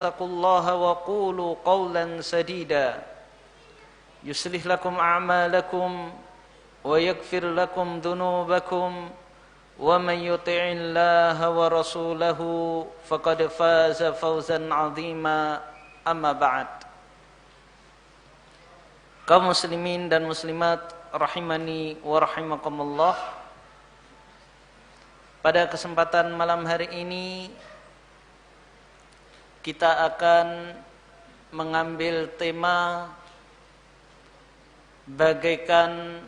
اتقوا الله وقولوا قولا سديدا يصلح لكم أعمالكم ويغفر لكم ذنوبكم ومن يطع الله ورسوله فقد فاز فوزا عظيما أما بعد. Kaum muslimin dan muslimat rahimani wa rahimakumullah, pada kesempatan malam hari ini kita akan mengambil tema bagaikan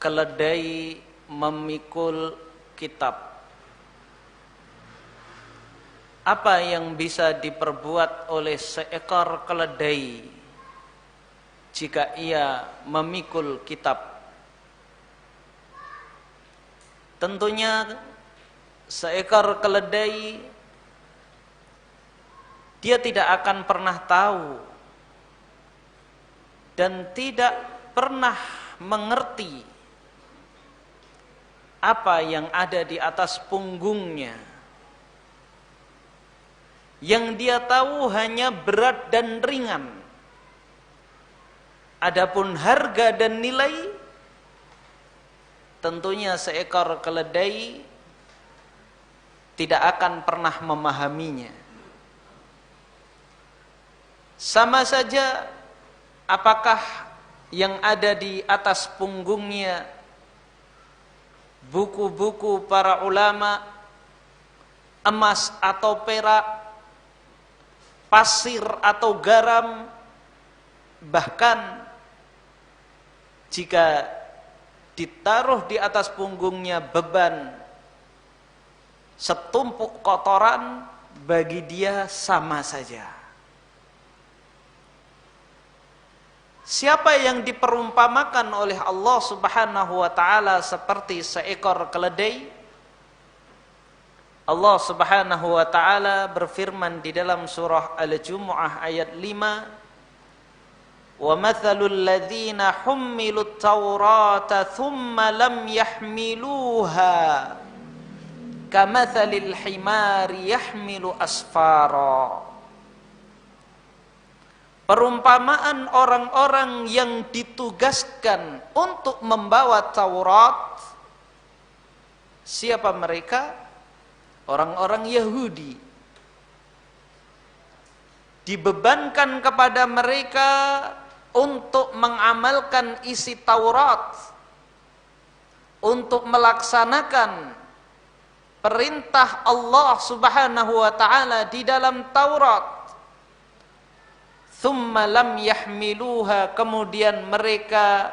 keledai memikul kitab. Apa yang bisa diperbuat oleh seekor keledai jika ia memikul kitab? Tentunya seekor keledai dia tidak akan pernah tahu dan tidak pernah mengerti apa yang ada di atas punggungnya. Yang dia tahu hanya berat dan ringan. Adapun harga dan nilai, tentunya seekor keledai tidak akan pernah memahaminya. Sama saja apakah yang ada di atas punggungnya buku-buku para ulama, emas atau perak, pasir atau garam, bahkan jika ditaruh di atas punggungnya beban setumpuk kotoran, bagi dia sama saja. Siapa yang diperumpamakan oleh Allah Subhanahu wa taala seperti seekor keledai? Allah Subhanahu wa taala berfirman di dalam surah Al-Jumu'ah ayat 5, وَمَثَلُ الَّذِينَ حُمِّلُوا التَّوْرَاةَ ثُمَّ لَمْ يَحْمِلُوهَا كَمَثَلِ الْحِمَارِ يَحْمِلُ أَسْفَارًا. Perumpamaan orang-orang yang ditugaskan untuk membawa Taurat, siapa mereka? Orang-orang Yahudi. Dibebankan kepada mereka untuk mengamalkan isi Taurat, untuk melaksanakan perintah Allah Subhanahu wa taala di dalam Taurat. Thumma lam yahmiluha, kemudian mereka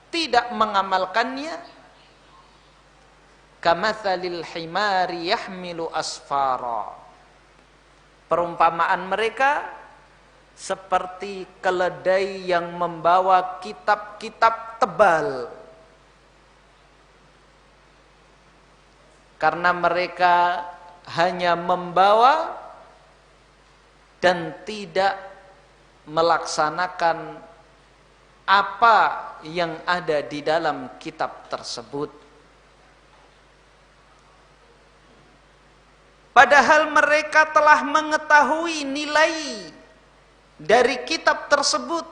tidak mengamalkannya. Kamathalil himari yahmilu asfara. Perumpamaan mereka seperti keledai yang membawa kitab-kitab tebal. Karena mereka hanya membawa dan tidak melaksanakan apa yang ada di dalam kitab tersebut. Padahal mereka telah mengetahui nilai dari kitab tersebut,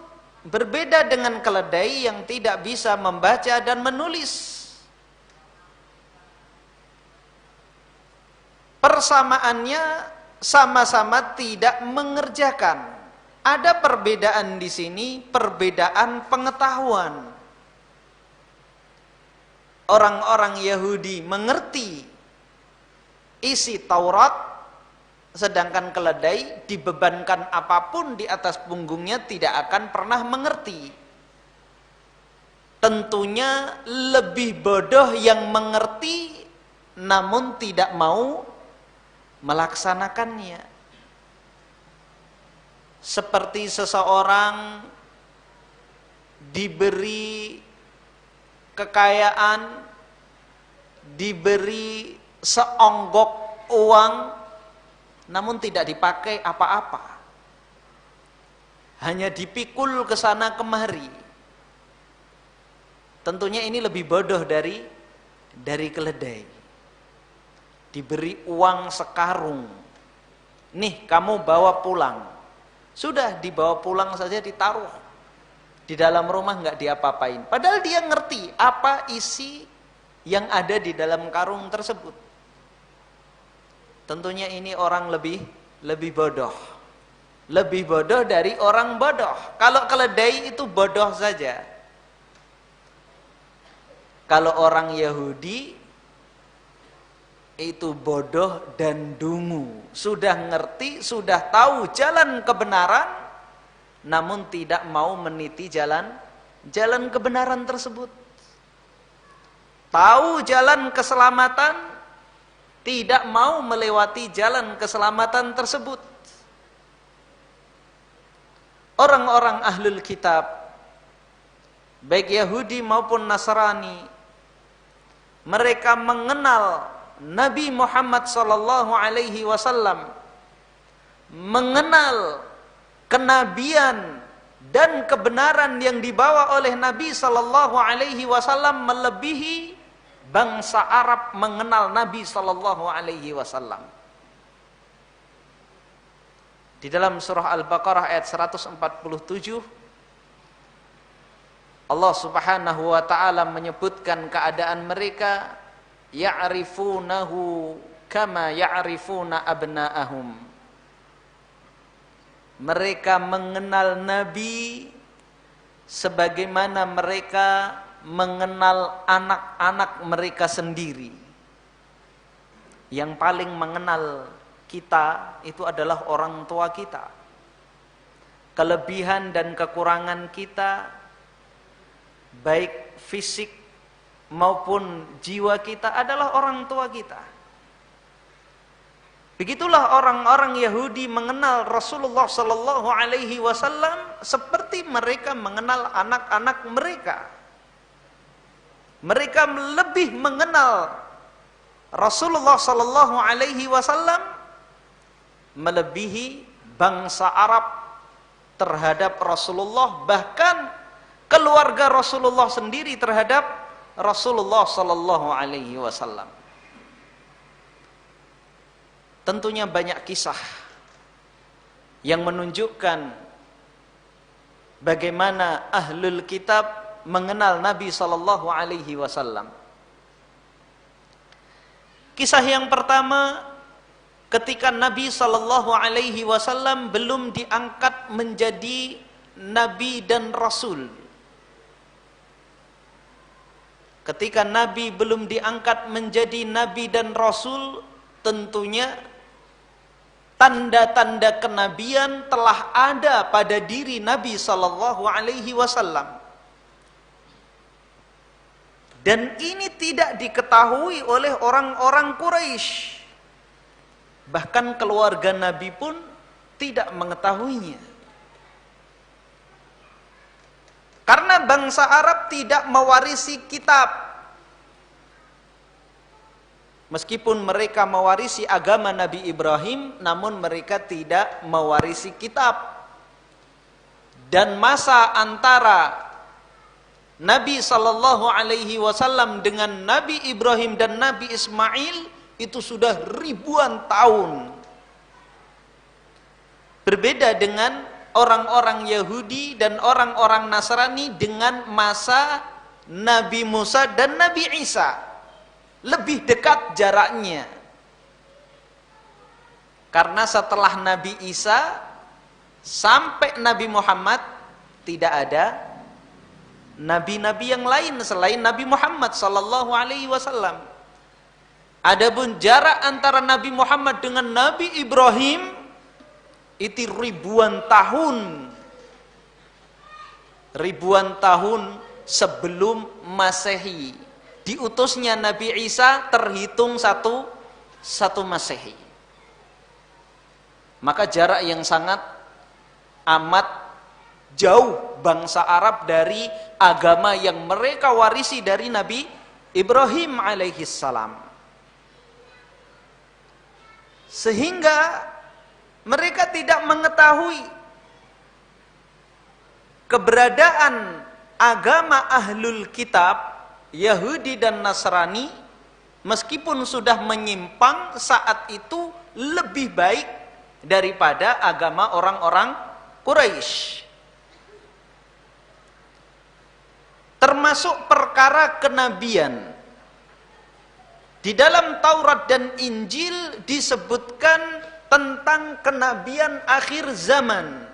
berbeda dengan keledai yang tidak bisa membaca dan menulis. Persamaannya sama-sama tidak mengerjakan. Ada perbedaan di sini, perbedaan pengetahuan. Orang-orang Yahudi mengerti isi Taurat, sedangkan keledai dibebankan apapun di atas punggungnya tidak akan pernah mengerti. Tentunya lebih bodoh yang mengerti namun tidak mau melaksanakannya. Seperti seseorang diberi kekayaan, diberi seonggok uang, namun tidak dipakai apa-apa, hanya dipikul ke sana kemari. Tentunya ini lebih bodoh dari keledai. Diberi uang sekarung, nih kamu bawa pulang. Sudah dibawa pulang saja, ditaruh di dalam rumah, nggak diapa-apain. Padahal dia ngerti apa isi yang ada di dalam karung tersebut. Tentunya ini orang lebih bodoh. Lebih bodoh dari orang bodoh. Kalau keledai itu bodoh saja. Kalau orang Yahudi itu bodoh dan dungu. Sudah ngerti, sudah tahu jalan kebenaran, namun tidak mau meniti jalan kebenaran tersebut. Tahu jalan keselamatan, tidak mau melewati jalan keselamatan tersebut. Orang-orang ahlul kitab, baik Yahudi maupun Nasrani, mereka mengenal Nabi Muhammad sallallahu alaihi wasallam, mengenal kenabian dan kebenaran yang dibawa oleh Nabi sallallahu alaihi wasallam melebihi bangsa Arab mengenal Nabi sallallahu alaihi wasallam. Di dalam surah Al-Baqarah ayat 147, Allah Subhanahu wa taala menyebutkan keadaan mereka, ya'rifunahu kama ya'rifuna abna'ahum. Mereka mengenal Nabi sebagaimana mereka mengenal anak-anak mereka sendiri. Yang paling mengenal kita itu adalah orang tua kita. Kelebihan dan kekurangan kita, baik fisik maupun jiwa kita, adalah orang tua kita. Begitulah orang-orang Yahudi mengenal Rasulullah sallallahu alaihi wasallam seperti mereka mengenal anak-anak mereka. Mereka lebih mengenal Rasulullah sallallahu alaihi wasallam melebihi bangsa Arab terhadap Rasulullah, bahkan keluarga Rasulullah sendiri terhadap Rasulullah sallallahu alaihi wasallam. Tentunya banyak kisah yang menunjukkan bagaimana ahlul kitab mengenal Nabi sallallahu alaihi wasallam. Kisah yang pertama, ketika Nabi sallallahu alaihi wasallam belum diangkat menjadi nabi dan rasul. Ketika Nabi belum diangkat menjadi nabi dan rasul, tentunya tanda-tanda kenabian telah ada pada diri Nabi sallallahu alaihi wasallam. Dan ini tidak diketahui oleh orang-orang Quraisy. Bahkan keluarga Nabi pun tidak mengetahuinya. Karena bangsa Arab tidak mewarisi kitab. Meskipun mereka mewarisi agama Nabi Ibrahim, namun mereka tidak mewarisi kitab. Dan masa antara Nabi sallallahu alaihi wasallam dengan Nabi Ibrahim dan Nabi Ismail itu sudah ribuan tahun. Berbeda dengan orang-orang Yahudi dan orang-orang Nasrani dengan masa Nabi Musa dan Nabi Isa. Lebih dekat jaraknya. Karena setelah Nabi Isa sampai Nabi Muhammad tidak ada nabi-nabi yang lain selain Nabi Muhammad sallallahu alaihi wasallam. Adapun jarak antara Nabi Muhammad dengan Nabi Ibrahim itu ribuan tahun. Ribuan tahun sebelum Masehi. Diutusnya Nabi Isa terhitung satu Masehi. Maka jarak yang sangat amat jauh bangsa Arab dari agama yang mereka warisi dari Nabi Ibrahim alaihissalam. Sehingga mereka tidak mengetahui keberadaan agama ahlul kitab Yahudi dan Nasrani, meskipun sudah menyimpang saat itu lebih baik daripada agama orang-orang Quraisy. Termasuk perkara kenabian. Di dalam Taurat dan Injil disebutkan tentang kenabian akhir zaman.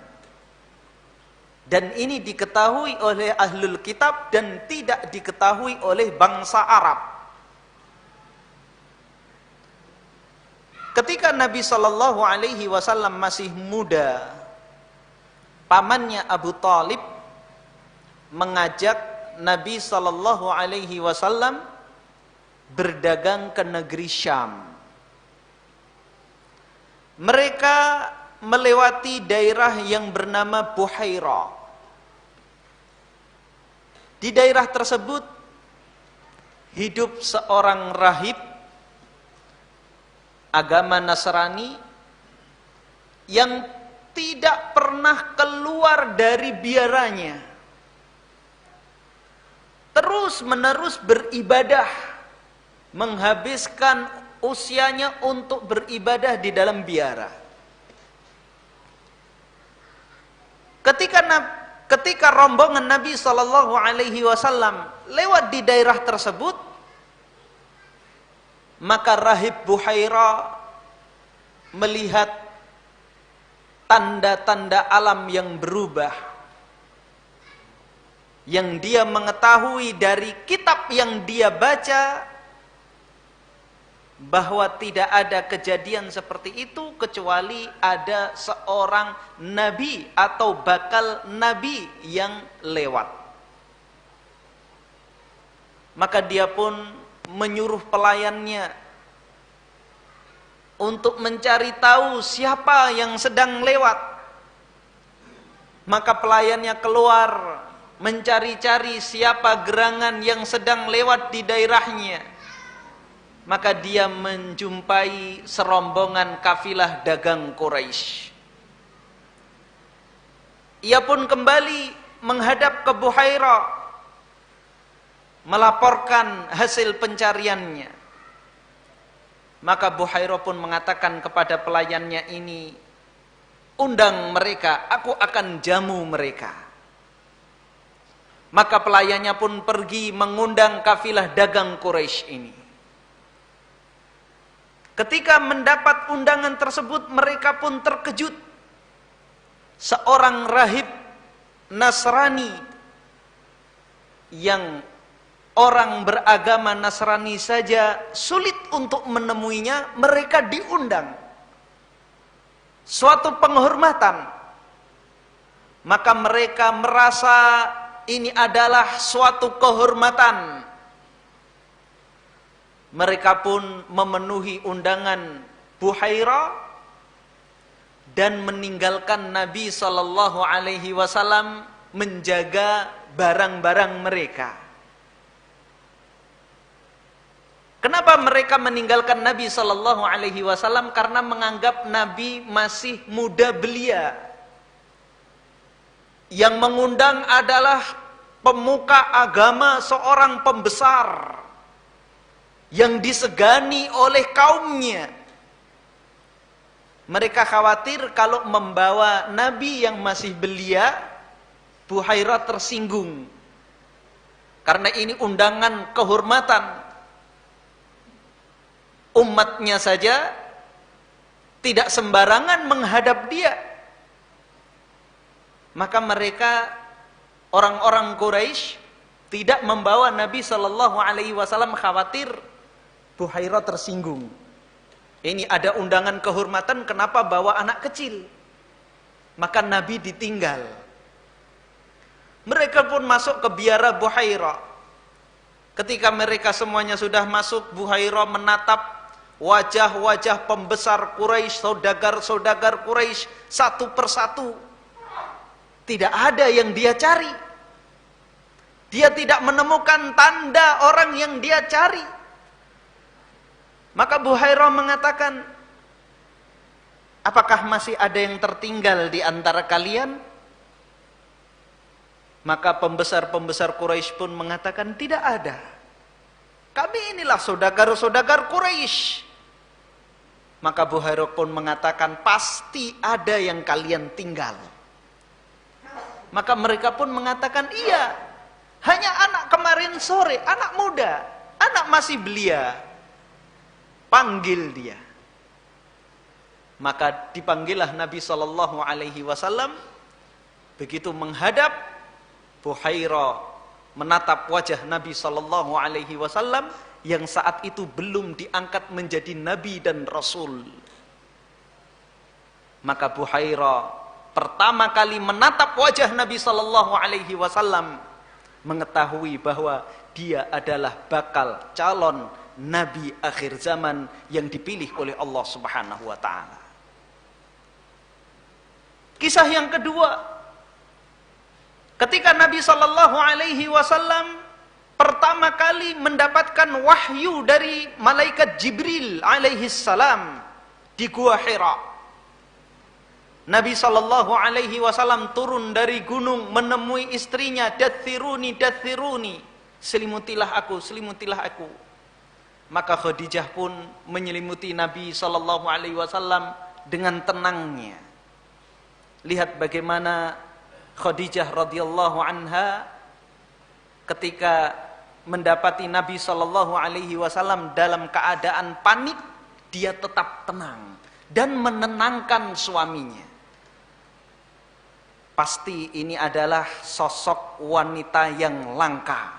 Dan ini diketahui oleh ahlul kitab dan tidak diketahui oleh bangsa Arab. Ketika Nabi Shallallahu Alaihi Wasallam masih muda, pamannya Abu Talib mengajak Nabi Shallallahu Alaihi Wasallam berdagang ke negeri Syam. Mereka melewati daerah yang bernama Buhairah. Di daerah tersebut hidup seorang rahib agama Nasrani yang tidak pernah keluar dari biaranya, terus menerus beribadah, menghabiskan usianya untuk beribadah di dalam biara. Ketika rombongan Nabi Shallallahu Alaihi Wasallam lewat di daerah tersebut, maka rahib Buhairah melihat tanda-tanda alam yang berubah, yang dia mengetahui dari kitab yang dia baca, bahwa tidak ada kejadian seperti itu kecuali ada seorang nabi atau bakal nabi yang lewat. Maka dia pun menyuruh pelayannya untuk mencari tahu siapa yang sedang lewat. Maka pelayannya keluar mencari-cari siapa gerangan yang sedang lewat di daerahnya. Maka dia menjumpai serombongan kafilah dagang Quraisy. Ia pun kembali menghadap ke Buhairah, melaporkan hasil pencariannya. Maka Buhairah pun mengatakan kepada pelayannya ini, undang mereka, aku akan jamu mereka. Maka pelayannya pun pergi mengundang kafilah dagang Quraisy ini. Ketika mendapat undangan tersebut, mereka pun terkejut. Seorang rahib Nasrani yang orang beragama Nasrani saja sulit untuk menemuinya, mereka diundang. Suatu penghormatan. Maka mereka merasa ini adalah suatu kehormatan. Mereka pun memenuhi undangan Buhairah dan meninggalkan Nabi Shallallahu Alaihi Wasallam menjaga barang-barang mereka. Kenapa mereka meninggalkan Nabi Shallallahu Alaihi Wasallam? Karena menganggap Nabi masih muda belia. Yang mengundang adalah pemuka agama, seorang pembesar yang disegani oleh kaumnya. Mereka khawatir kalau membawa Nabi yang masih belia, Buhairah tersinggung. Karena ini undangan kehormatan. Umatnya saja tidak sembarangan menghadap dia. Maka mereka, orang-orang Quraisy, tidak membawa Nabi Shallallahu Alaihi Wasallam, khawatir Buhairah tersinggung. Ini ada undangan kehormatan, kenapa bawa anak kecil? Maka Nabi ditinggal. Mereka pun masuk ke biara Buhairah. Ketika mereka semuanya sudah masuk, Buhairah menatap wajah-wajah pembesar Quraisy, saudagar-saudagar Quraisy satu persatu. Tidak ada yang dia cari. Dia tidak menemukan tanda orang yang dia cari. Maka Buhairah mengatakan, apakah masih ada yang tertinggal di antara kalian? Maka pembesar-pembesar Quraisy pun mengatakan, tidak ada. Kami inilah saudagar-saudagar Quraisy. Maka Buhairah pun mengatakan, pasti ada yang kalian tinggal. Maka mereka pun mengatakan, iya, hanya anak kemarin sore, anak muda, anak masih belia. Panggil dia. Maka dipanggillah Nabi SAW. Begitu menghadap, Buhairah menatap wajah Nabi SAW yang saat itu belum diangkat menjadi Nabi dan Rasul. Maka Buhairah pertama kali menatap wajah Nabi SAW, mengetahui bahwa dia adalah bakal calon Nabi akhir zaman yang dipilih oleh Allah Subhanahu wa ta'ala. Kisah yang kedua, ketika Nabi SAW pertama kali mendapatkan wahyu dari malaikat Jibril alaihi salam di Gua Hira. Nabi SAW turun dari gunung menemui istrinya, dathiruni, dathiruni, selimutilah aku, selimutilah aku. Maka Khadijah pun menyelimuti Nabi SAW dengan tenangnya. Lihat bagaimana Khadijah radhiyallahu anha ketika mendapati Nabi SAW dalam keadaan panik, dia tetap tenang dan menenangkan suaminya. Pasti ini adalah sosok wanita yang langka.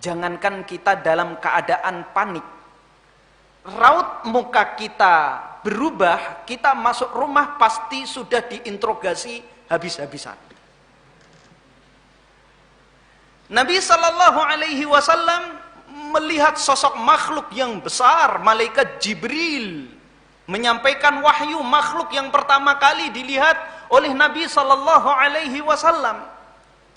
Jangankan kita dalam keadaan panik, raut muka kita berubah, kita masuk rumah pasti sudah diinterogasi habis-habisan. Nabi SAW melihat sosok makhluk yang besar, malaikat Jibril, menyampaikan wahyu, makhluk yang pertama kali dilihat oleh Nabi SAW.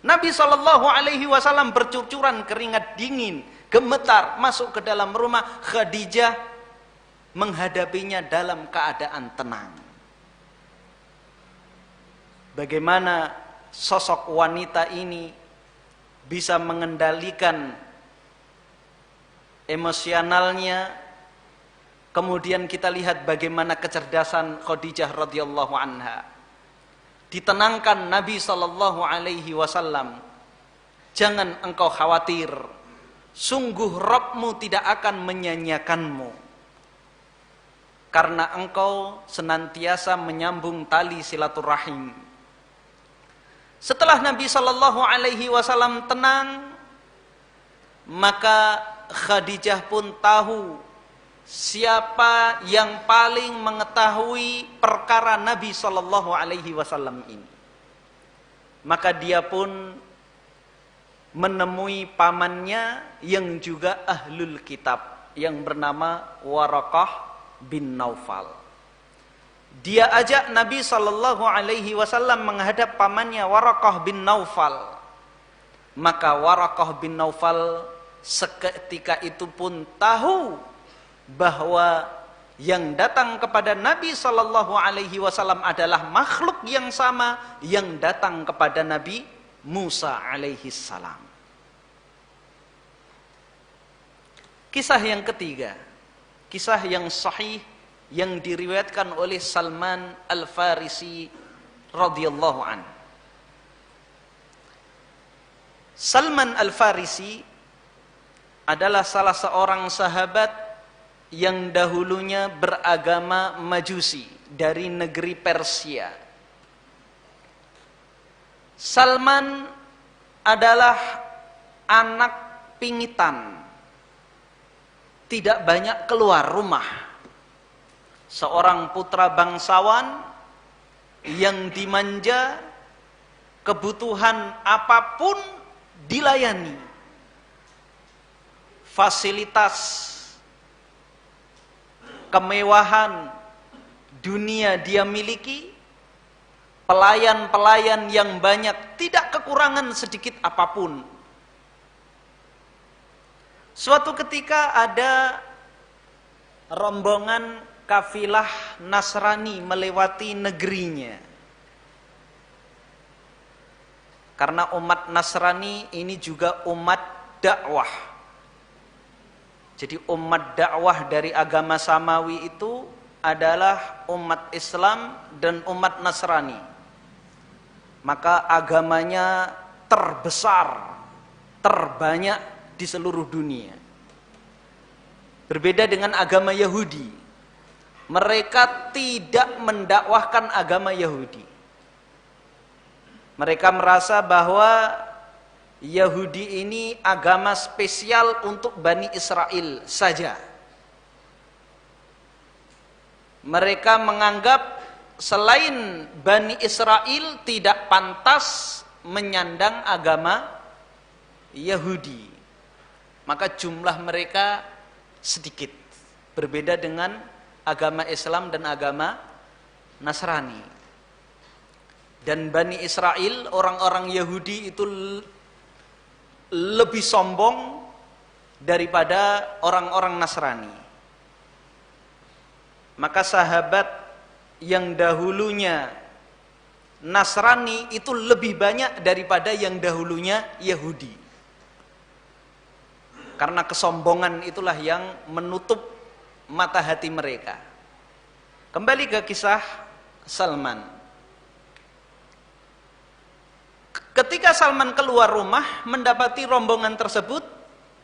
Nabi SAW bercucuran keringat dingin, gemetar masuk ke dalam rumah. Khadijah menghadapinya dalam keadaan tenang. Bagaimana sosok wanita ini bisa mengendalikan emosionalnya. Kemudian kita lihat bagaimana kecerdasan Khadijah radhiyallahu anha. Ditenangkan Nabi SAW. Jangan engkau khawatir, sungguh Rabbmu tidak akan menyanyiakanmu, karena engkau senantiasa menyambung tali silaturahim. Setelah Nabi SAW tenang, maka Khadijah pun tahu siapa yang paling mengetahui perkara Nabi SAW ini. Maka dia pun menemui pamannya yang juga ahlul kitab, yang bernama Waraqah bin Naufal. Dia ajak Nabi SAW menghadap pamannya Waraqah bin Naufal. Maka Waraqah bin Naufal seketika itu pun tahu bahwa yang datang kepada Nabi SAW adalah makhluk yang sama yang datang kepada Nabi Musa alaihissalam. Kisah yang ketiga, kisah yang sahih yang diriwayatkan oleh Salman Al-Farisi radhiyallahu an. Salman Al-Farisi adalah salah seorang sahabat yang dahulunya beragama Majusi dari negeri Persia. Salman adalah anak pingitan, tidak banyak keluar rumah. Seorang putra bangsawan yang dimanja, kebutuhan apapun dilayani. Fasilitas kemewahan dunia dia miliki, pelayan-pelayan yang banyak, tidak kekurangan sedikit apapun. Suatu ketika ada rombongan kafilah Nasrani melewati negerinya. Karena umat Nasrani ini juga umat dakwah. Jadi umat dakwah dari agama samawi itu adalah umat Islam dan umat Nasrani. Maka agamanya terbesar, terbanyak di seluruh dunia. Berbeda dengan agama Yahudi. Mereka tidak mendakwahkan agama Yahudi. Mereka merasa bahwa Yahudi ini agama spesial untuk Bani Israel saja. Mereka menganggap selain Bani Israel tidak pantas menyandang agama Yahudi. Maka jumlah mereka sedikit, berbeda dengan agama Islam dan agama Nasrani. Dan Bani Israel, orang-orang Yahudi itu lebih sombong daripada orang-orang Nasrani. Maka sahabat yang dahulunya Nasrani itu lebih banyak daripada yang dahulunya Yahudi. Karena kesombongan itulah yang menutup mata hati mereka. Kembali ke kisah Salman. Ketika Salman keluar rumah mendapati rombongan tersebut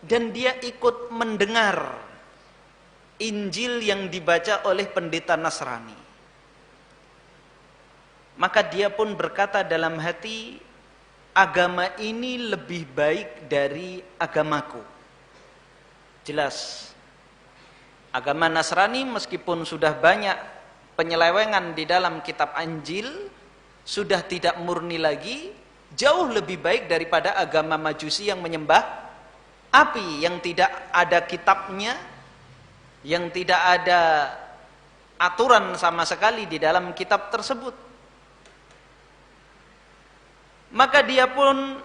dan dia ikut mendengar Injil yang dibaca oleh pendeta Nasrani. Maka dia pun berkata dalam hati, agama ini lebih baik dari agamaku. Jelas, agama Nasrani meskipun sudah banyak penyelewengan di dalam kitab Injil, sudah tidak murni lagi, jauh lebih baik daripada agama Majusi yang menyembah api, yang tidak ada kitabnya, yang tidak ada aturan sama sekali di dalam kitab tersebut. Maka dia pun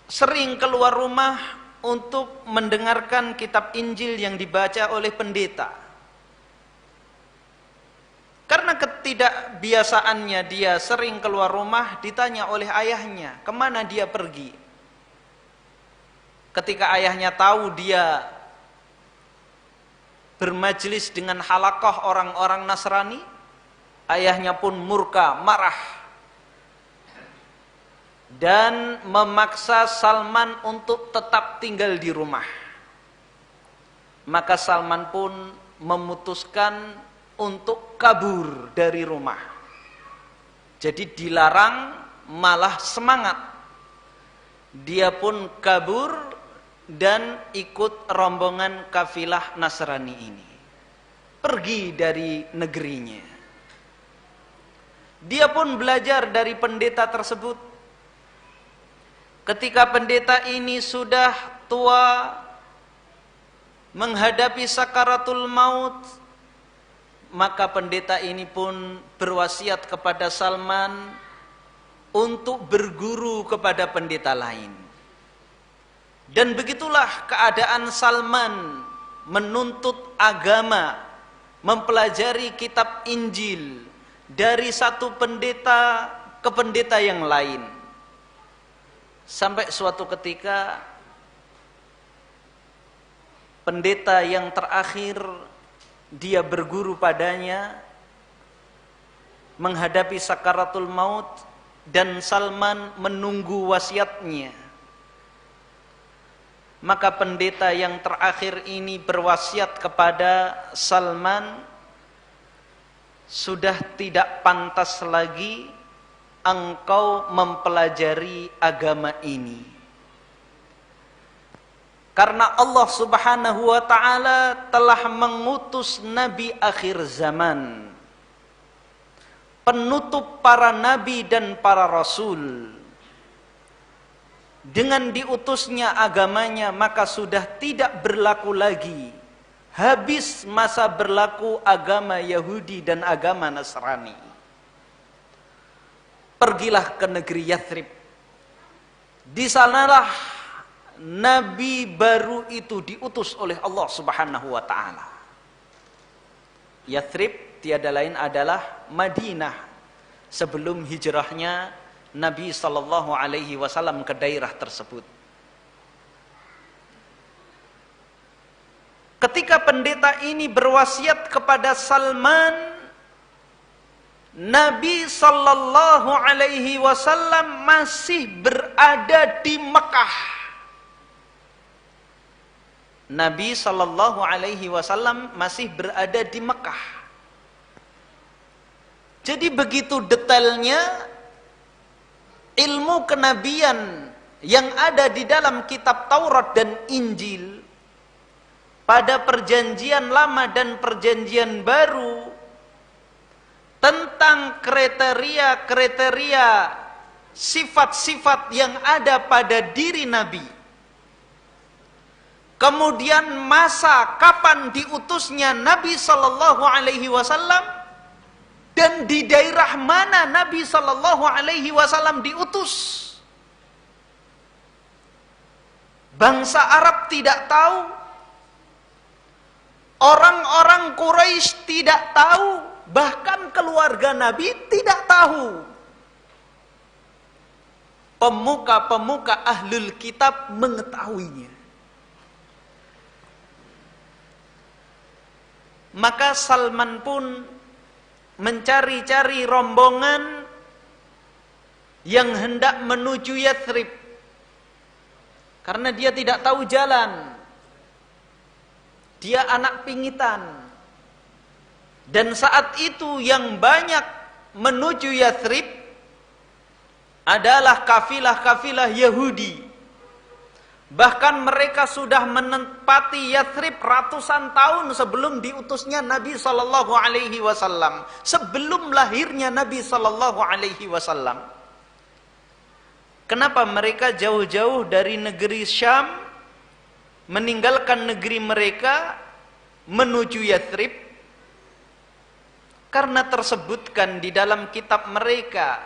sering keluar rumah untuk mendengarkan kitab Injil yang dibaca oleh pendeta. Karena ketidakbiasaannya dia sering keluar rumah, ditanya oleh ayahnya, kemana dia pergi. Ketika ayahnya tahu dia bermajlis dengan halaqah orang-orang Nasrani, ayahnya pun murka, marah, dan memaksa Salman untuk tetap tinggal di rumah. Maka Salman pun memutuskan untuk kabur dari rumah. Jadi dilarang malah semangat. Dia pun kabur dan ikut rombongan kafilah Nasrani ini. Pergi dari negerinya. Dia pun belajar dari pendeta tersebut. Ketika pendeta ini sudah tua, menghadapi sakaratul maut, maka pendeta ini pun berwasiat kepada Salman untuk berguru kepada pendeta lain. Dan begitulah keadaan Salman menuntut agama, mempelajari kitab Injil dari satu pendeta ke pendeta yang lain. Sampai suatu ketika pendeta yang terakhir dia berguru padanya menghadapi sakaratul maut dan Salman menunggu wasiatnya. Maka pendeta yang terakhir ini berwasiat kepada Salman, sudah tidak pantas lagi engkau mempelajari agama ini. Karena Allah Subhanahu wa ta'ala telah mengutus Nabi akhir zaman, penutup para nabi dan para rasul. Dengan diutusnya agamanya, maka sudah tidak berlaku lagi, habis masa berlaku agama Yahudi dan agama Nasrani. Pergilah ke negeri Yathrib. Di sanalah Nabi baru itu diutus oleh Allah Subhanahu wa ta'ala. Yathrib tiada lain adalah Madinah, sebelum hijrahnya Nabi sallallahu alaihi wasallam ke daerah tersebut. Ketika pendeta ini berwasiat kepada Salman, Nabi sallallahu alaihi wasallam masih berada di Mekah. Nabi sallallahu alaihi wasallam masih berada di Mekah. Jadi begitu detailnya ilmu kenabian yang ada di dalam kitab Taurat dan Injil pada perjanjian lama dan perjanjian baru tentang kriteria-kriteria sifat-sifat yang ada pada diri Nabi. Kemudian masa kapan diutusnya Nabi sallallahu alaihi wasallam dan di daerah mana Nabi sallallahu alaihi wasallam diutus. Bangsa Arab tidak tahu, orang-orang Quraisy tidak tahu, bahkan keluarga Nabi tidak tahu. Pemuka-pemuka ahlul kitab mengetahuinya. Maka Salman pun mencari-cari rombongan yang hendak menuju Yathrib, karena dia tidak tahu jalan. Dia anak pingitan. Dan saat itu yang banyak menuju Yathrib adalah kafilah-kafilah Yahudi. Bahkan mereka sudah menempati Yathrib ratusan tahun sebelum diutusnya Nabi sallallahu alaihi wasallam, sebelum lahirnya Nabi sallallahu alaihi wasallam. Kenapa mereka jauh-jauh dari negeri Syam, meninggalkan negeri mereka menuju Yathrib? Karena tersebutkan di dalam kitab mereka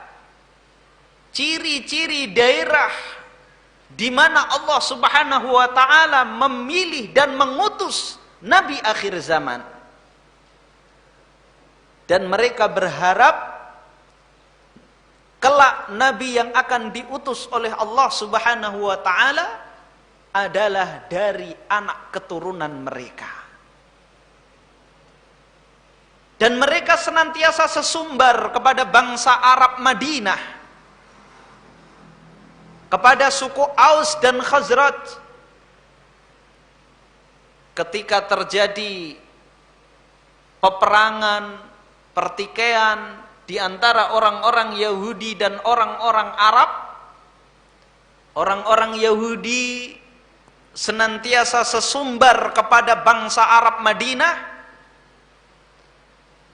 ciri-ciri daerah di mana Allah Subhanahu wa taala memilih dan mengutus nabi akhir zaman. Dan mereka berharap kelak nabi yang akan diutus oleh Allah Subhanahu wa taala adalah dari anak keturunan mereka. Dan mereka senantiasa sesumbar kepada bangsa Arab Madinah, kepada suku Aus dan Khazraj. Ketika terjadi peperangan, pertikaian di antara orang-orang Yahudi dan orang-orang Arab, orang-orang Yahudi senantiasa sesumbar kepada bangsa Arab Madinah.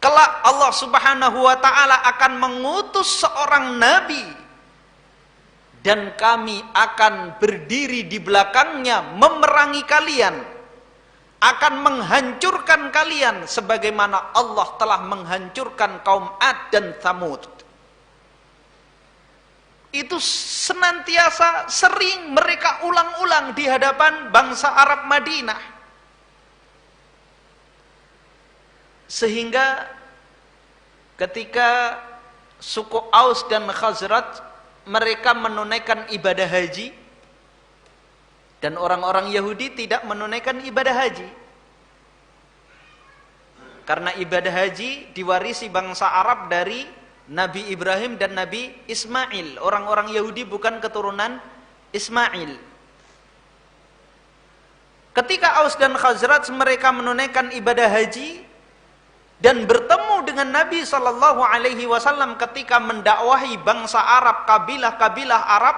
Kelak Allah Subhanahu wa taala akan mengutus seorang nabi, dan kami akan berdiri di belakangnya memerangi kalian, akan menghancurkan kalian sebagaimana Allah telah menghancurkan kaum Ad dan Tsamud. Itu senantiasa sering mereka ulang-ulang di hadapan bangsa Arab Madinah. Sehingga ketika suku Aus dan Khazraj mereka menunaikan ibadah haji, dan orang-orang Yahudi tidak menunaikan ibadah haji. Karena ibadah haji diwarisi bangsa Arab dari Nabi Ibrahim dan Nabi Ismail. Orang-orang Yahudi bukan keturunan Ismail. Ketika Aus dan Khazraj mereka menunaikan ibadah haji dan bertemu dengan Nabi sallallahu alaihi wasallam ketika mendakwahi bangsa Arab, kabilah-kabilah Arab,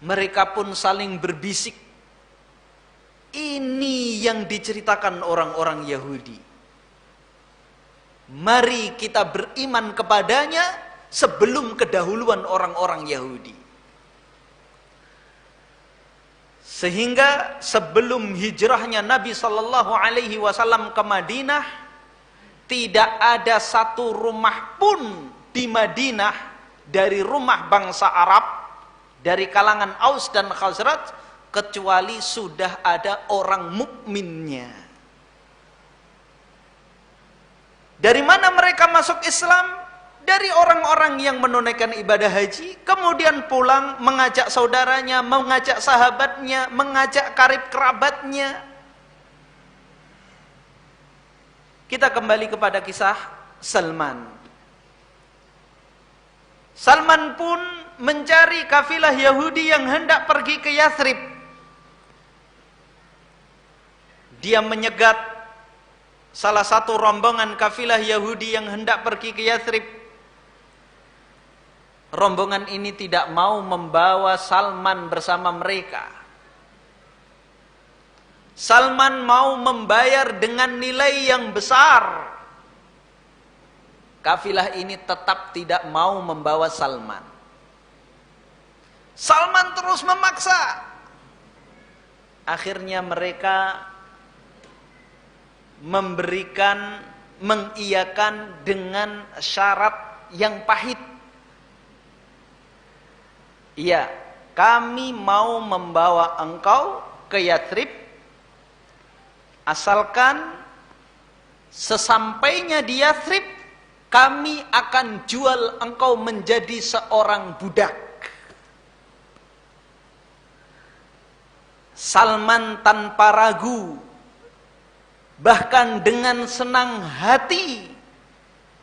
mereka pun saling berbisik. Ini yang diceritakan orang-orang Yahudi. Mari kita beriman kepadanya sebelum kedahuluan orang-orang Yahudi. Sehingga sebelum hijrahnya Nabi sallallahu alaihi wasallam ke Madinah, tidak ada satu rumah pun di Madinah dari rumah bangsa Arab, dari kalangan Aus dan Khazraj, kecuali sudah ada orang mukminnya. Dari mana mereka masuk Islam? Dari orang-orang yang menunaikan ibadah haji, kemudian pulang mengajak saudaranya, mengajak sahabatnya, mengajak karib kerabatnya. Kita kembali kepada kisah Salman. Salman pun mencari kafilah Yahudi yang hendak pergi ke Yathrib. Dia menyegat salah satu rombongan kafilah Yahudi yang hendak pergi ke Yathrib. Rombongan ini tidak mau membawa Salman bersama mereka. Salman mau membayar dengan nilai yang besar. Kafilah ini tetap tidak mau membawa Salman. Salman terus memaksa. Akhirnya mereka mengiyakan dengan syarat yang pahit. Iya, kami mau membawa engkau ke Yathrib, asalkan sesampainya di Yathrib kami akan jual engkau menjadi seorang budak. Salman tanpa ragu, bahkan dengan senang hati,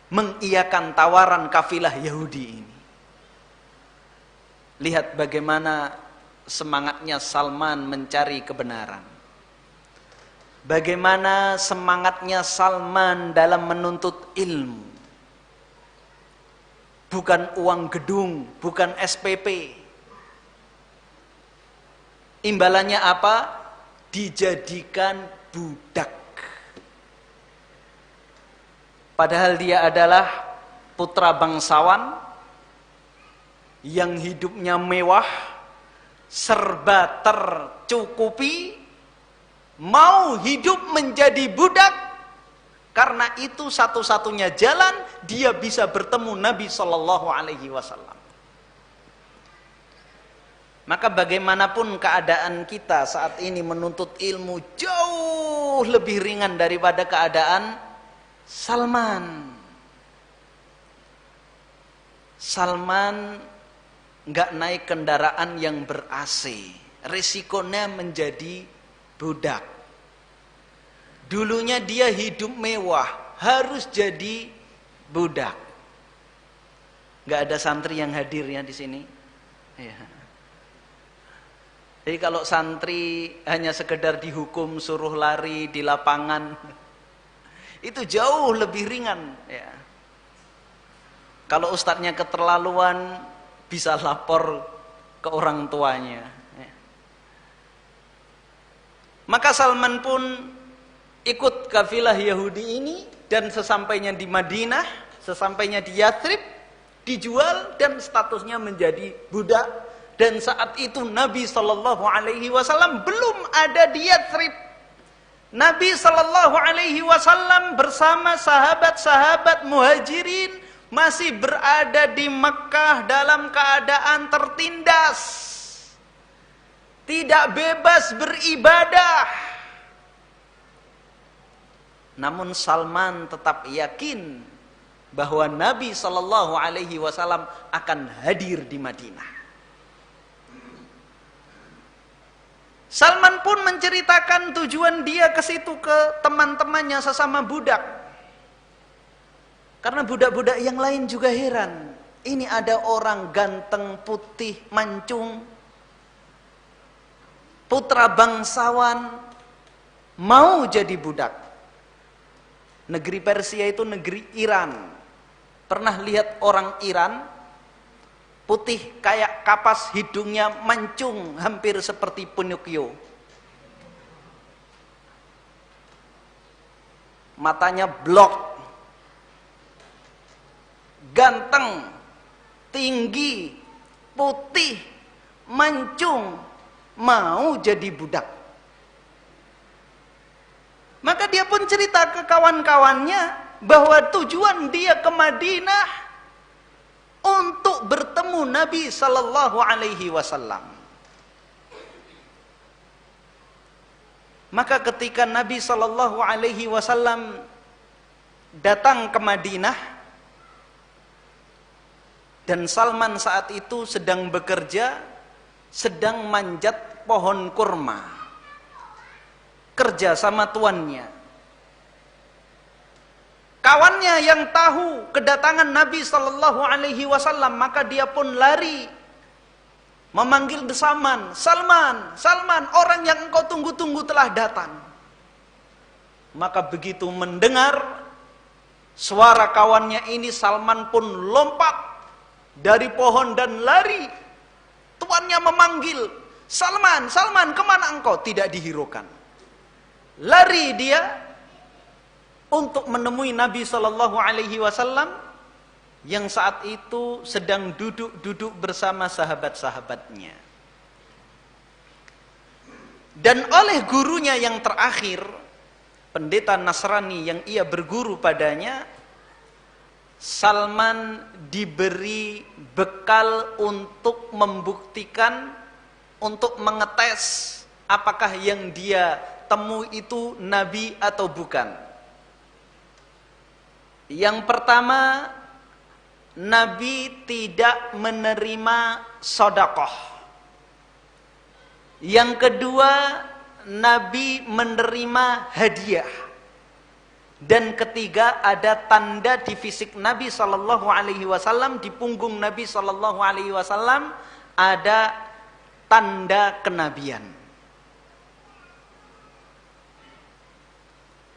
mengiyakan tawaran kafilah Yahudi ini. Lihat bagaimana semangatnya Salman mencari kebenaran. Bagaimana semangatnya Salman dalam menuntut ilmu. Bukan uang gedung, bukan SPP. Imbalannya apa? Dijadikan budak. Padahal dia adalah putra bangsawan yang hidupnya mewah, serba tercukupi, mau hidup menjadi budak. Karena itu satu-satunya jalan dia bisa bertemu Nabi Shallallahu Alaihi Wasallam. Maka bagaimanapun keadaan kita saat ini menuntut ilmu jauh lebih ringan daripada keadaan Salman. Salman nggak naik kendaraan yang ber-AC, resikonya menjadi budak. Dulunya dia hidup mewah, harus jadi budak. Nggak ada santri yang hadir ya di sini. Ya. Jadi kalau santri hanya sekedar dihukum suruh lari di lapangan, itu jauh lebih ringan. Ya. Kalau ustadznya keterlaluan, bisa lapor ke orang tuanya. Ya. Maka Salman pun ikut kafilah Yahudi ini, dan sesampainya di Madinah, sesampainya di Yathrib, dijual dan statusnya menjadi budak. Dan saat itu Nabi Shallallahu Alaihi Wasallam belum ada di Yathrib. Nabi Shallallahu Alaihi Wasallam bersama sahabat-sahabat muhajirin masih berada di Mekah dalam keadaan tertindas, tidak bebas beribadah. Namun Salman tetap yakin bahwa Nabi Shallallahu Alaihi Wasallam akan hadir di Madinah. Salman pun menceritakan tujuan dia ke situ ke teman-temannya sesama budak. Karena budak-budak yang lain juga heran. Ini ada orang ganteng, putih, mancung, putra bangsawan, mau jadi budak. Negeri Persia itu negeri Iran. Pernah lihat orang Iran? Putih kayak kapas, hidungnya mancung hampir seperti Pinocchio. Matanya blok. Ganteng, tinggi, putih, mancung, mau jadi budak. Maka dia pun cerita ke kawan-kawannya bahwa tujuan dia ke Madinah untuk bertemu Nabi Sallallahu Alaihi Wasallam. Maka ketika Nabi Sallallahu Alaihi Wasallam datang ke Madinah, dan Salman saat itu sedang bekerja, sedang manjat pohon kurma, kerja sama tuannya. Kawannya yang tahu kedatangan Nabi sallallahu alaihi wasallam, maka dia pun lari memanggil besaman, "Salman, Salman, orang yang engkau tunggu-tunggu telah datang." Maka begitu mendengar suara kawannya ini, Salman pun lompat dari pohon dan lari. Tuannya memanggil, "Salman, Salman, kemana engkau?" Tidak dihiraukan. Lari dia untuk menemui Nabi sallallahu alaihi wasallam yang saat itu sedang duduk-duduk bersama sahabat-sahabatnya. Dan oleh gurunya yang terakhir, pendeta Nasrani yang ia berguru padanya, Salman diberi bekal untuk membuktikan, untuk mengetes apakah yang dia temui itu nabi atau bukan. Yang pertama, Nabi tidak menerima sedekah. Yang kedua, Nabi menerima hadiah. Dan ketiga, ada tanda di fisik Nabi sallallahu alaihi wasallam, di punggung Nabi sallallahu alaihi wasallam ada tanda kenabian.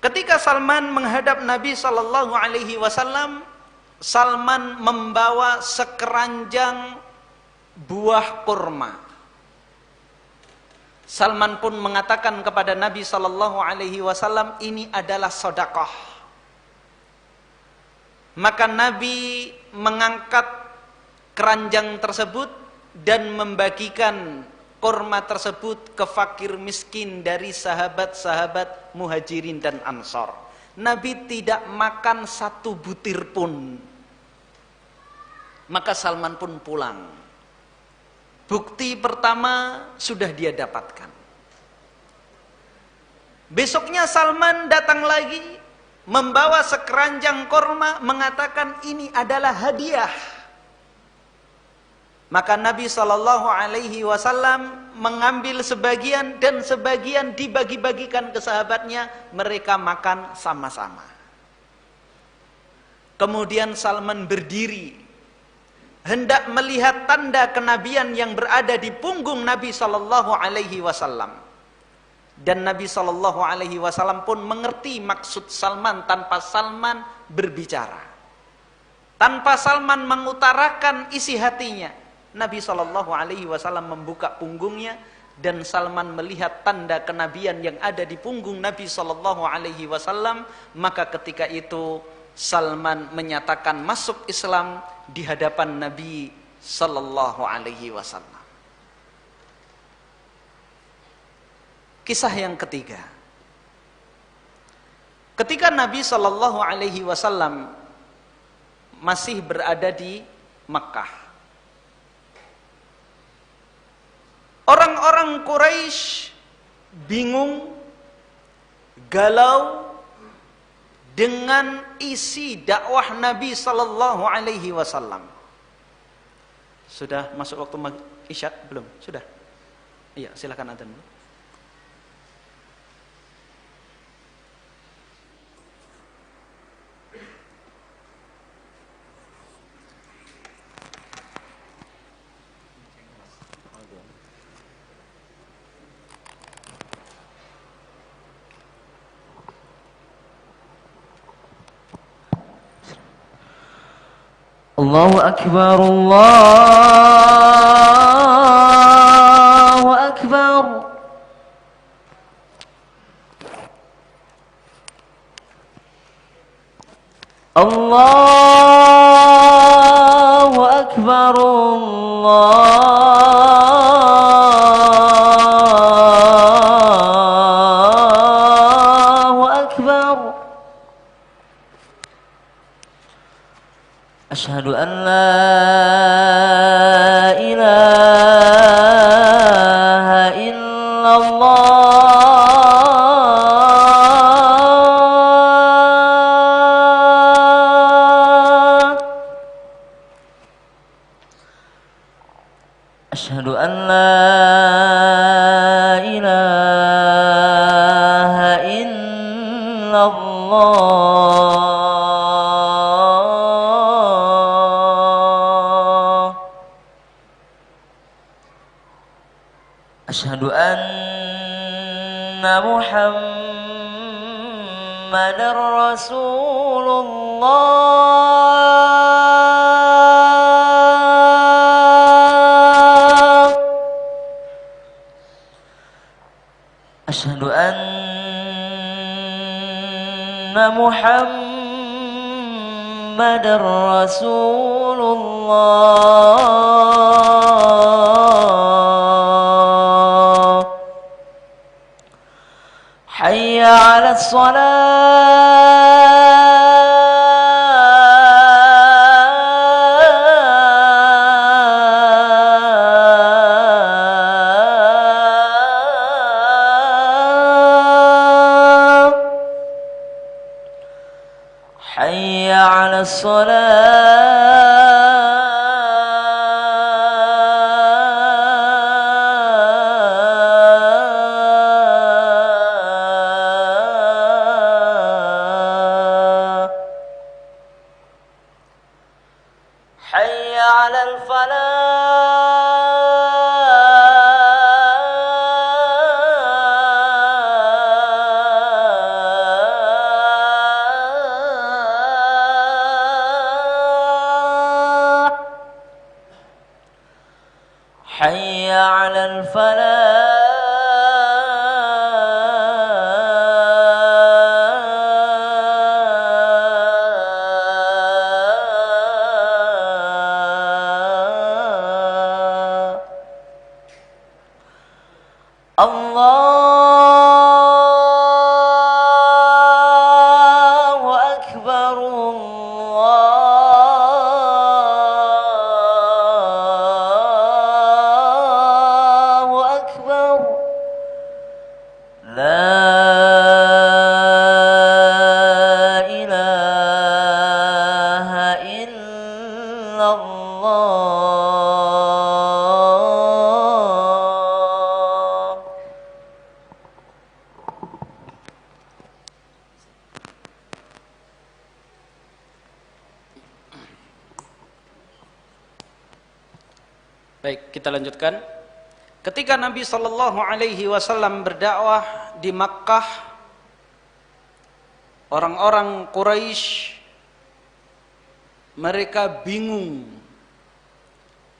Ketika Salman menghadap Nabi sallallahu alaihi wasallam, Salman membawa sekeranjang buah kurma. Salman pun mengatakan kepada Nabi sallallahu alaihi wasallam, "Ini adalah sedekah." Maka Nabi mengangkat keranjang tersebut dan membagikan kurma tersebut ke fakir miskin dari sahabat-sahabat Muhajirin dan Ansor. Nabi tidak makan satu butir pun. Maka Salman pun pulang. Bukti pertama sudah dia dapatkan. Besoknya Salman datang lagi membawa sekeranjang kurma, mengatakan ini adalah hadiah. Maka Nabi sallallahu alaihi wasallam mengambil sebagian dan sebagian dibagi-bagikan ke sahabatnya, mereka makan sama-sama. Kemudian Salman berdiri hendak melihat tanda kenabian yang berada di punggung Nabi sallallahu alaihi wasallam. Dan Nabi sallallahu alaihi wasallam pun mengerti maksud Salman tanpa Salman berbicara. Tanpa Salman mengutarakan isi hatinya, Nabi sallallahu alaihi wasallam membuka punggungnya dan Salman melihat tanda kenabian yang ada di punggung Nabi sallallahu alaihi wasallam. Maka ketika itu Salman menyatakan masuk Islam di hadapan Nabi sallallahu alaihi wasallam. Kisah yang ketiga. Ketika Nabi sallallahu alaihi wasallam masih berada di Makkah, orang-orang Quraisy bingung, galau dengan isi dakwah Nabi sallallahu alaihi wasallam. Sudah masuk waktu Isya belum? Sudah. Iya, silakan adzan dulu. Allahu Akbar, Allahu Akbar. Allahu Akbar, Allahu Akbar. Asyhadu an la ilaha illallah. Asyhadu an la ilaha illallah. أشهد أن محمدا رسول الله أشهد أن محمدا رسول الله حي على الصلاة حي على الصلاة حي على الفلاح حي على الفلاح الله أكبر الله أكبر لا إله إلا الله. Baik, kita lanjutkan. Ketika Nabi Shallallahu Alaihi Wasallam berdakwah di Makkah, orang-orang Quraisy mereka bingung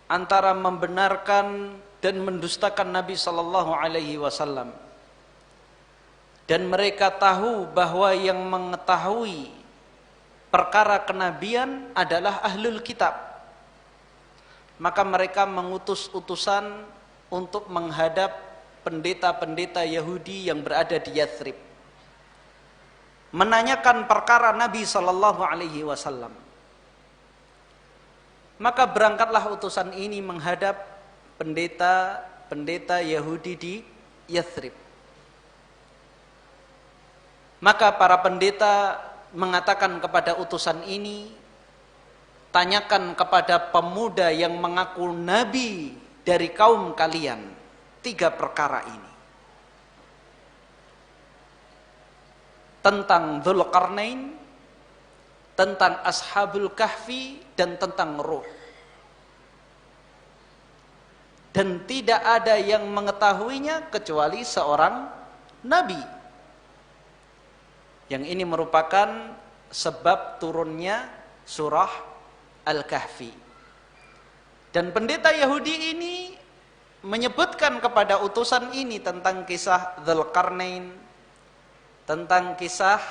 antara membenarkan dan mendustakan Nabi Shallallahu Alaihi Wasallam. Dan mereka tahu bahwa yang mengetahui perkara kenabian adalah ahlul kitab. Maka mereka mengutus utusan untuk menghadap pendeta-pendeta Yahudi yang berada di Yathrib, menanyakan perkara Nabi Sallallahu Alaihi Wasallam. Maka berangkatlah utusan ini menghadap pendeta-pendeta Yahudi di Yathrib. Maka para pendeta mengatakan kepada utusan ini, tanyakan kepada pemuda yang mengaku nabi dari kaum kalian 3 perkara ini. Tentang Dzulqarnain, tentang Ashabul Kahfi, dan tentang Ruh. Dan tidak ada yang mengetahuinya kecuali seorang nabi. Yang ini merupakan sebab turunnya surah Al-Kahfi. Dan pendeta Yahudi ini menyebutkan kepada utusan ini tentang kisah Dzulqarnain, tentang kisah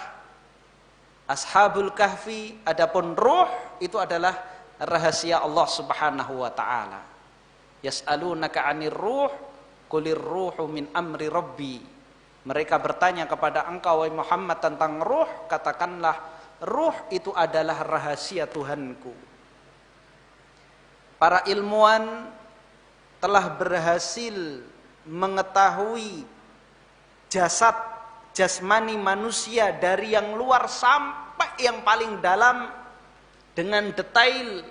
Ashabul Kahfi. Adapun Ruh itu adalah rahasia Allah Subhanahu wa taala. Yas'alunaka 'anir ruh qulir ruhu min amri rabbi. Mereka bertanya kepada engkau wahai Muhammad tentang ruh, katakanlah ruh itu adalah rahasia Tuhanku. Para ilmuwan telah berhasil mengetahui jasmani manusia dari yang luar sampai yang paling dalam dengan detail.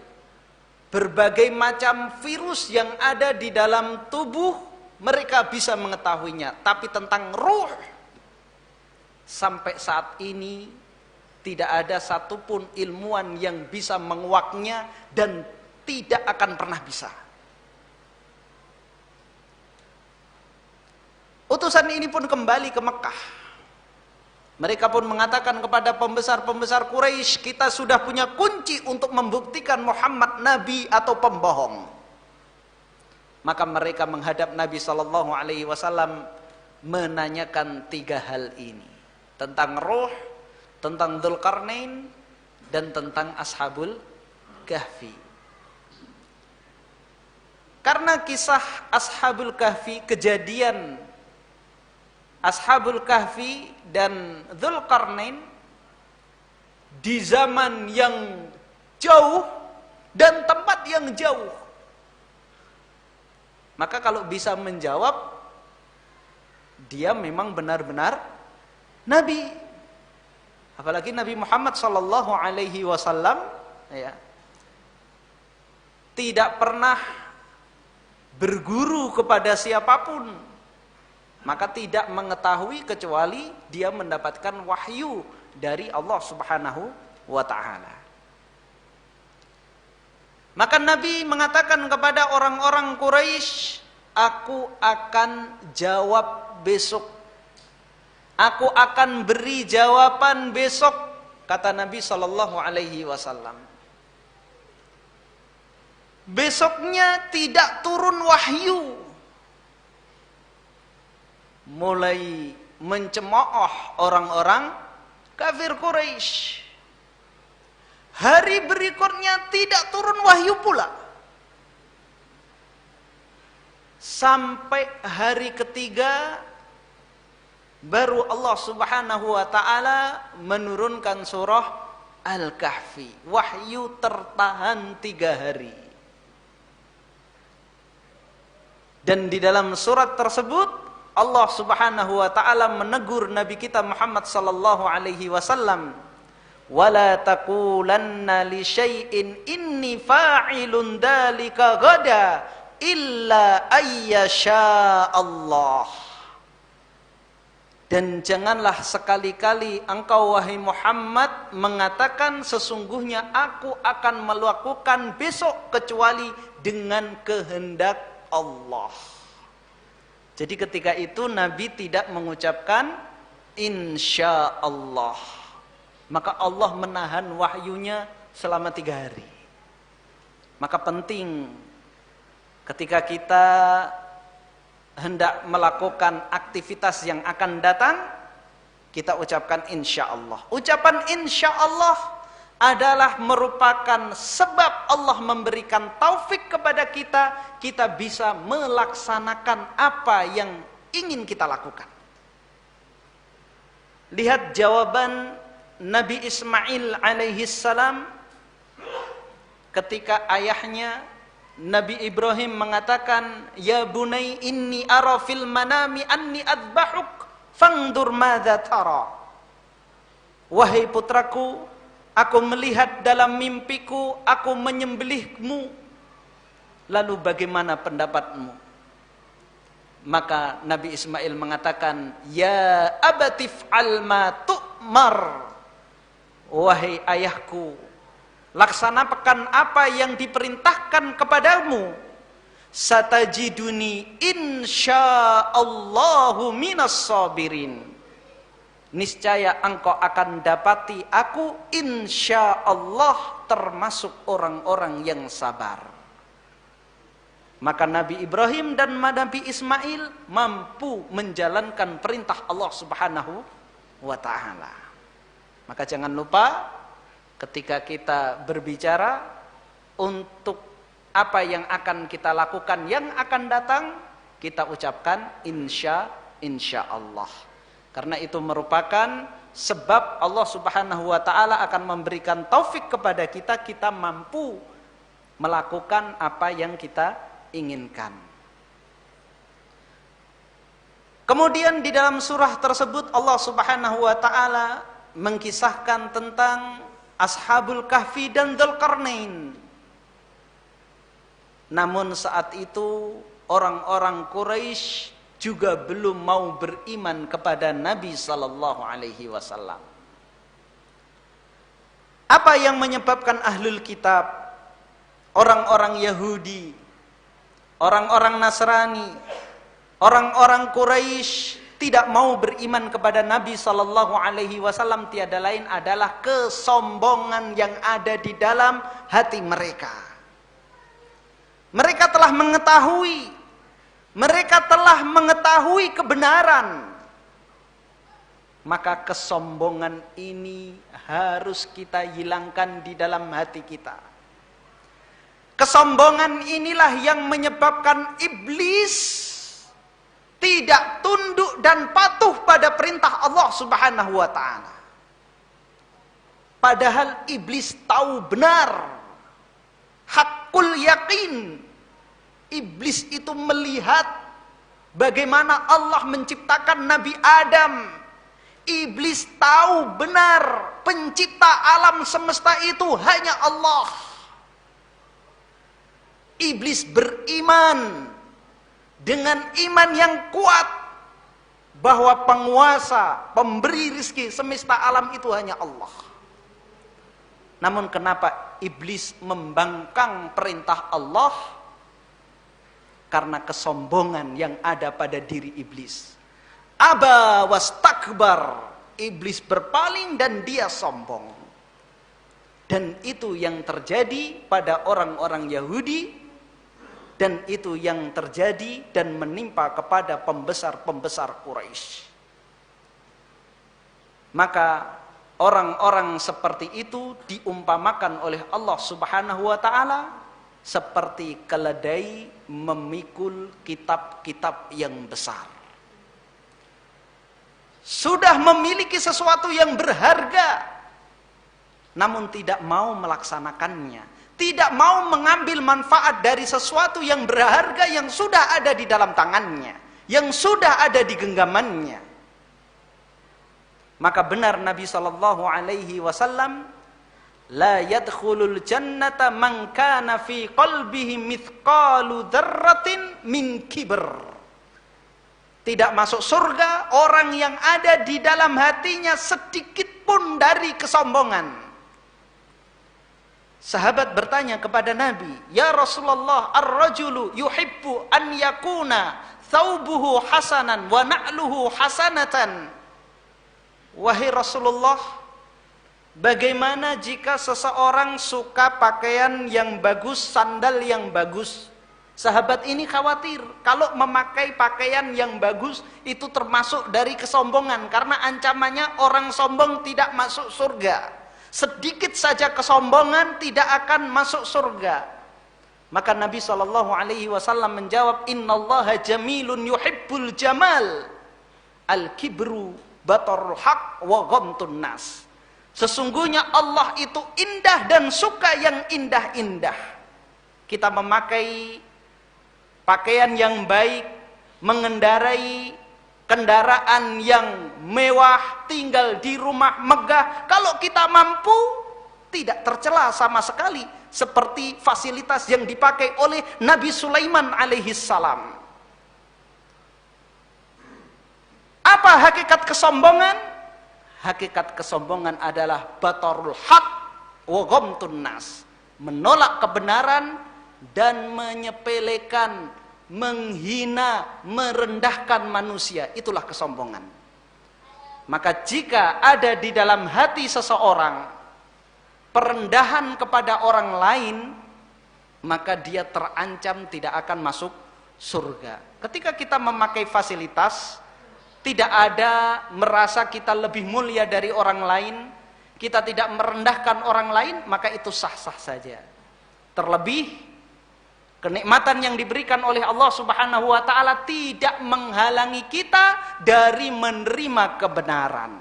Berbagai macam virus yang ada di dalam tubuh mereka bisa mengetahuinya. Tapi tentang ruh sampai saat ini tidak ada satupun ilmuwan yang bisa menguaknya dan tidak akan pernah bisa. Utusan ini pun kembali ke Mekah. Mereka pun mengatakan kepada pembesar-pembesar Quraisy, kita sudah punya kunci untuk membuktikan Muhammad nabi atau pembohong. Maka mereka menghadap Nabi SAW menanyakan 3 hal ini, tentang Ruh, tentang Dzulqarnain, dan tentang Ashabul Kahfi. Karena kisah Ashabul Kahfi, kejadian Ashabul Kahfi dan Dzulqarnain di zaman yang jauh dan tempat yang jauh, maka kalau bisa menjawab, dia memang benar-benar Nabi. Apalagi Nabi Muhammad SAW ya, tidak pernah berguru kepada siapapun, maka tidak mengetahui kecuali dia mendapatkan wahyu dari Allah Subhanahu wa ta'ala. Maka Nabi mengatakan kepada orang-orang Quraisy, aku akan jawab besok. Aku akan beri jawaban besok, kata Nabi SAW. Besoknya tidak turun wahyu. Mulai mencemooh orang-orang kafir Quraisy. Hari berikutnya tidak turun wahyu pula. Sampai hari ketiga baru Allah Subhanahu wa ta'ala menurunkan surah Al-Kahfi. Wahyu tertahan 3 hari. Dan di dalam surat tersebut Allah Subhanahu wa ta'ala menegur Nabi kita Muhammad sallallahu alaihi wasallam, wala taqulanna li syai'in inni fa'ilun dzalika ghadan illa ayyasha Allah. Dan janganlah sekali-kali engkau wahai Muhammad mengatakan sesungguhnya aku akan melakukan besok kecuali dengan kehendak Allah. Jadi ketika itu Nabi tidak mengucapkan insya Allah. Maka Allah menahan wahyunya selama 3 hari. Maka penting ketika kita hendak melakukan aktivitas yang akan datang, kita ucapkan insya Allah. Ucapan insya Allah adalah merupakan sebab Allah memberikan taufik kepada kita, kita bisa melaksanakan apa yang ingin kita lakukan. Lihat jawaban Nabi Ismail alaihi salam ketika ayahnya Nabi Ibrahim mengatakan, ya bunai inni ara fil manami anni adbahuk fangdur madza tara. Wahai putraku, aku melihat dalam mimpiku aku menyembelihmu, lalu bagaimana pendapatmu? Maka Nabi Ismail mengatakan, ya abatif al ma tu'mar. Wahai ayahku, laksanakan apa yang diperintahkan kepadamu. Satajiduni insyaallahu minas sabirin. Niscaya engkau akan dapati aku insyaallah termasuk orang-orang yang sabar. Maka Nabi Ibrahim dan Nabi Ismail mampu menjalankan perintah Allah Subhanahu wa ta'ala. Maka jangan lupa ketika kita berbicara untuk apa yang akan kita lakukan yang akan datang, kita ucapkan insya Allah. Karena itu merupakan sebab Allah Subhanahu wa ta'ala akan memberikan taufik kepada kita, kita mampu melakukan apa yang kita inginkan. Kemudian di dalam surah tersebut Allah Subhanahu wa ta'ala mengkisahkan tentang Ashabul Kahfi dan Dzulqarnain. Namun saat itu orang-orang Quraisy juga belum mau beriman kepada Nabi sallallahu alaihi wasallam. Apa yang menyebabkan ahlul kitab, orang-orang Yahudi, orang-orang Nasrani, orang-orang Quraisy tidak mau beriman kepada Nabi sallallahu alaihi wasallam tiada lain adalah kesombongan yang ada di dalam hati mereka. Mereka telah mengetahui kebenaran. Maka kesombongan ini harus kita hilangkan di dalam hati kita. Kesombongan inilah yang menyebabkan iblis tidak tunduk dan patuh pada perintah Allah Subhanahu wa taala. Padahal iblis tahu benar, hakul yakin. Iblis itu melihat bagaimana Allah menciptakan Nabi Adam. Iblis tahu benar pencipta alam semesta itu hanya Allah. Iblis beriman dengan iman yang kuat bahwa penguasa, pemberi rizki semesta alam itu hanya Allah. Namun kenapa iblis membangkang perintah Allah? Karena kesombongan yang ada pada diri iblis. Aba wastakbar, iblis berpaling dan dia sombong. Dan itu yang terjadi pada orang-orang Yahudi. Dan itu yang terjadi dan menimpa kepada pembesar-pembesar Quraisy. Maka orang-orang seperti itu diumpamakan oleh Allah Subhanahu wa taala seperti keledai memikul kitab-kitab yang besar. Sudah memiliki sesuatu yang berharga, namun tidak mau melaksanakannya. Tidak mau mengambil manfaat dari sesuatu yang berharga yang sudah ada di dalam tangannya, yang sudah ada di genggamannya. Maka benar Nabi sallallahu alaihi wasallam, la yadkhulul jannata man kana fi qalbihi mithqalu dzarratin min kibr. Tidak masuk surga orang yang ada di dalam hatinya sedikit pun dari kesombongan. Sahabat bertanya kepada Nabi, "Ya Rasulullah, ar-rajulu yuhibbu an yakuna thawbuhu hasanan wa na'luhu hasanatan." Wahai Rasulullah, bagaimana jika seseorang suka pakaian yang bagus, sandal yang bagus? Sahabat ini khawatir kalau memakai pakaian yang bagus itu termasuk dari kesombongan, karena ancamannya orang sombong tidak masuk surga. Sedikit saja kesombongan tidak akan masuk surga. Maka Nabi SAW menjawab, Innallaha jamilun yuhibbul jamal, al-kibru batarul haq wa ghamtun nas. Sesungguhnya Allah itu indah dan suka yang indah-indah. Kita memakai pakaian yang baik, mengendarai kendaraan yang mewah, tinggal di rumah megah, kalau kita mampu tidak tercela sama sekali seperti fasilitas yang dipakai oleh Nabi Sulaiman alaihi salam. Apa hakikat kesombongan? Hakikat kesombongan adalah batarul haq wa ghamtun nas, menolak kebenaran dan menyepelekan, menghina, merendahkan manusia. Itulah kesombongan. Maka jika ada di dalam hati seseorang perendahan kepada orang lain, maka dia terancam tidak akan masuk surga. Ketika kita memakai fasilitas, tidak ada merasa kita lebih mulia dari orang lain, kita tidak merendahkan orang lain, maka itu sah-sah saja. Terlebih kenikmatan yang diberikan oleh Allah Subhanahu wa taala tidak menghalangi kita dari menerima kebenaran.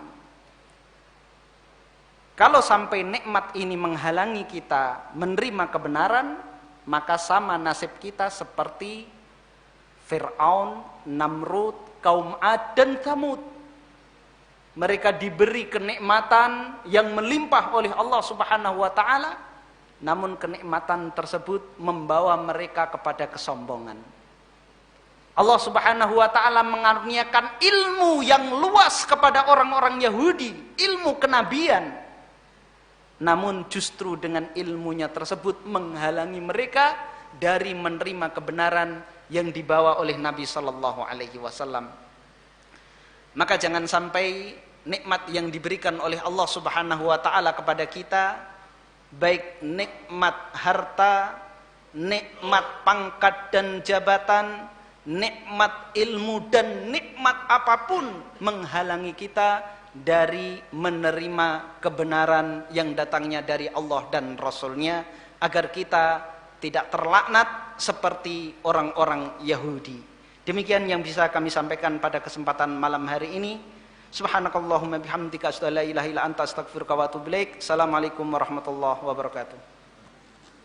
Kalau sampai nikmat ini menghalangi kita menerima kebenaran, maka sama nasib kita seperti Fir'aun, Namrud, kaum Ad dan Tsamud. Mereka diberi kenikmatan yang melimpah oleh Allah Subhanahu wa taala, namun kenikmatan tersebut membawa mereka kepada kesombongan. Allah Subhanahu wa taala mengaruniakan ilmu yang luas kepada orang-orang Yahudi, ilmu kenabian. Namun justru dengan ilmunya tersebut menghalangi mereka dari menerima kebenaran yang dibawa oleh Nabi sallallahu alaihi wasallam. Maka jangan sampai nikmat yang diberikan oleh Allah Subhanahu wa taala kepada kita, baik nikmat harta, nikmat pangkat dan jabatan, nikmat ilmu dan nikmat apapun, menghalangi kita dari menerima kebenaran yang datangnya dari Allah dan Rasul-Nya, agar kita tidak terlaknat seperti orang-orang Yahudi. Demikian yang bisa kami sampaikan pada kesempatan malam hari ini. Subhanakallahumma bihamdika asyhadu an la ilaha illa anta astaghfiruka wa atubu ilaik. Assalamualaikum warahmatullahi wabarakatuh.